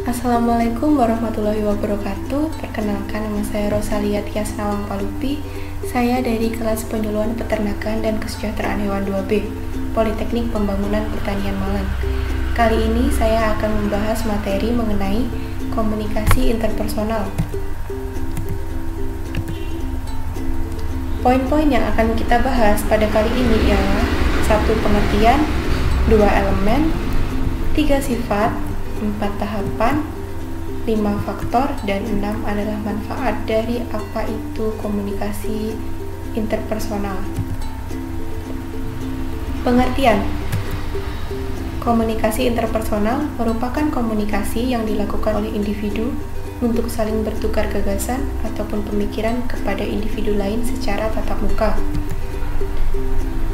Assalamualaikum warahmatullahi wabarakatuh. Perkenalkan, nama saya Rosalia Tias Nawang Palupi. Saya dari kelas penyuluhan peternakan dan kesejahteraan hewan 2B, Politeknik Pembangunan Pertanian Malang. Kali ini saya akan membahas materi mengenai komunikasi interpersonal. Poin-poin yang akan kita bahas pada kali ini ialah 1. Pengertian, 2. Elemen, 3. Sifat, 4. Tahapan, 5. Faktor, dan 6 adalah manfaat dari apa itu komunikasi interpersonal. Pengertian. Komunikasi interpersonal merupakan komunikasi yang dilakukan oleh individu untuk saling bertukar gagasan ataupun pemikiran kepada individu lain secara tatap muka.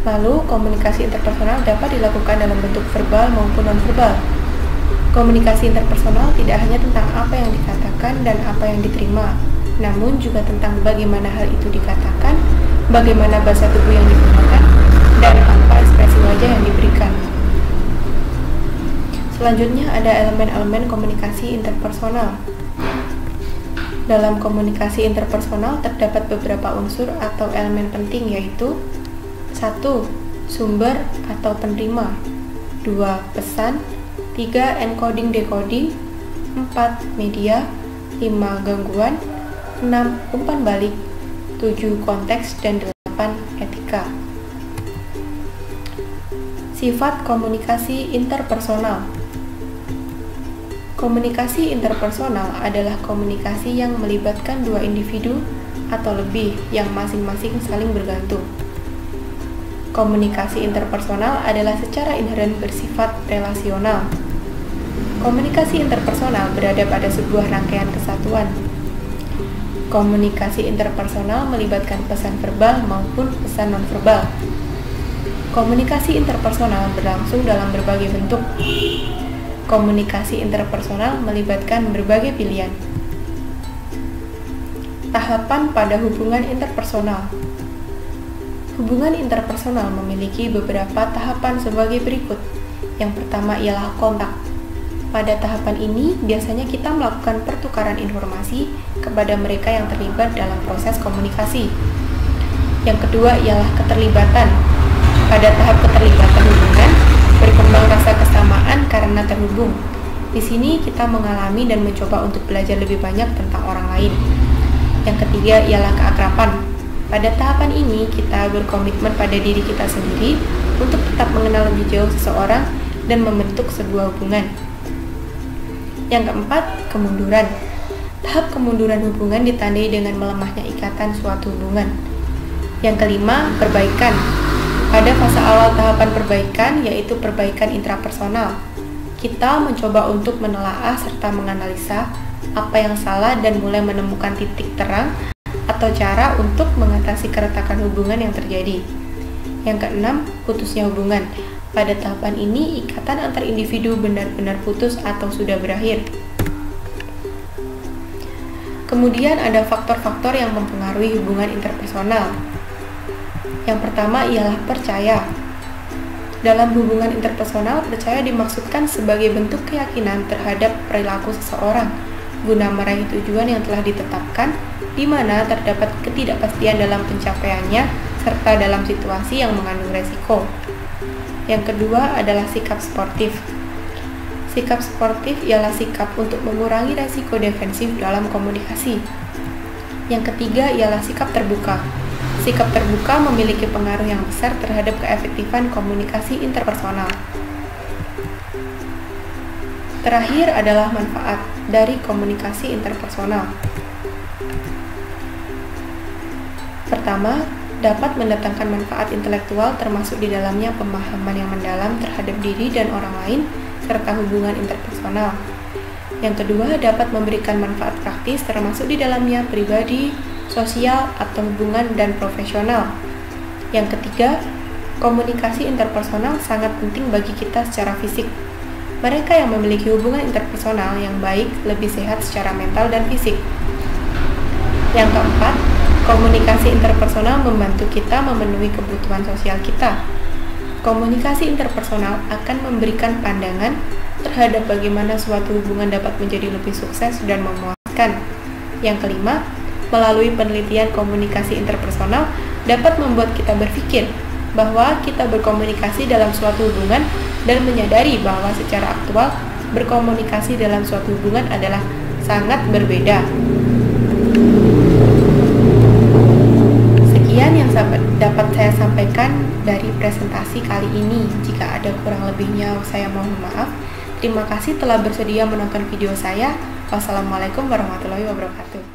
Lalu, komunikasi interpersonal dapat dilakukan dalam bentuk verbal maupun non-verbal. Komunikasi interpersonal tidak hanya tentang apa yang dikatakan dan apa yang diterima, namun juga tentang bagaimana hal itu dikatakan, bagaimana bahasa tubuh yang digunakan, dan apa ekspresi wajah yang diberikan. Selanjutnya ada elemen-elemen komunikasi interpersonal. Dalam komunikasi interpersonal terdapat beberapa unsur atau elemen penting, yaitu 1. Sumber atau penerima, 2. Pesan, 3. Encoding-decoding, 4. Media, 5. Gangguan, 6. Umpan balik, 7. Konteks, dan 8. Etika. Sifat komunikasi interpersonal. Komunikasi interpersonal adalah komunikasi yang melibatkan dua individu atau lebih yang masing-masing saling bergantung. Komunikasi interpersonal adalah secara inheren bersifat relasional. Komunikasi interpersonal berada pada sebuah rangkaian kesatuan. Komunikasi interpersonal melibatkan pesan verbal maupun pesan nonverbal. Komunikasi interpersonal berlangsung dalam berbagai bentuk. Komunikasi interpersonal melibatkan berbagai pilihan. Tahapan pada hubungan interpersonal. Hubungan interpersonal memiliki beberapa tahapan sebagai berikut. Yang pertama ialah kontak. Pada tahapan ini, biasanya kita melakukan pertukaran informasi kepada mereka yang terlibat dalam proses komunikasi. Yang kedua ialah keterlibatan. Pada tahap keterlibatan hubungan, berkembang rasa kesamaan karena terhubung. Di sini kita mengalami dan mencoba untuk belajar lebih banyak tentang orang lain. Yang ketiga ialah keakraban. Pada tahapan ini, kita berkomitmen pada diri kita sendiri untuk tetap mengenal lebih jauh seseorang dan membentuk sebuah hubungan. Yang keempat, kemunduran. Tahap kemunduran hubungan ditandai dengan melemahnya ikatan suatu hubungan. Yang kelima, perbaikan. Pada fase awal tahapan perbaikan, yaitu perbaikan intrapersonal, kita mencoba untuk menelaah serta menganalisa apa yang salah dan mulai menemukan titik terang atau cara untuk mengatasi keretakan hubungan yang terjadi. Yang keenam, putusnya hubungan. Pada tahapan ini, ikatan antar individu benar-benar putus atau sudah berakhir. Kemudian ada faktor-faktor yang mempengaruhi hubungan interpersonal. Yang pertama ialah percaya. Dalam hubungan interpersonal, percaya dimaksudkan sebagai bentuk keyakinan terhadap perilaku seseorang guna meraih tujuan yang telah ditetapkan, di mana terdapat ketidakpastian dalam pencapaiannya serta dalam situasi yang mengandung resiko. Yang kedua adalah sikap sportif. Sikap sportif ialah sikap untuk mengurangi resiko defensif dalam komunikasi. Yang ketiga ialah sikap terbuka. Sikap terbuka memiliki pengaruh yang besar terhadap keefektifan komunikasi interpersonal. Terakhir adalah manfaat dari komunikasi interpersonal. Pertama, dapat mendatangkan manfaat intelektual termasuk di dalamnya pemahaman yang mendalam terhadap diri dan orang lain serta hubungan interpersonal. Yang kedua, dapat memberikan manfaat praktis termasuk di dalamnya pribadi, sosial, atau hubungan dan profesional. Yang ketiga, komunikasi interpersonal sangat penting bagi kita secara fisik. Mereka yang memiliki hubungan interpersonal yang baik lebih sehat secara mental dan fisik. Yang keempat, komunikasi interpersonal membantu kita memenuhi kebutuhan sosial kita. Komunikasi interpersonal akan memberikan pandangan terhadap bagaimana suatu hubungan dapat menjadi lebih sukses dan memuaskan. Yang kelima, melalui penelitian komunikasi interpersonal dapat membuat kita berpikir bahwa kita berkomunikasi dalam suatu hubungan dan menyadari bahwa secara aktual berkomunikasi dalam suatu hubungan adalah sangat berbeda. Sekian yang dapat saya sampaikan dari presentasi kali ini. Jika ada kurang lebihnya, saya mohon maaf. Terima kasih telah bersedia menonton video saya. Wassalamualaikum warahmatullahi wabarakatuh.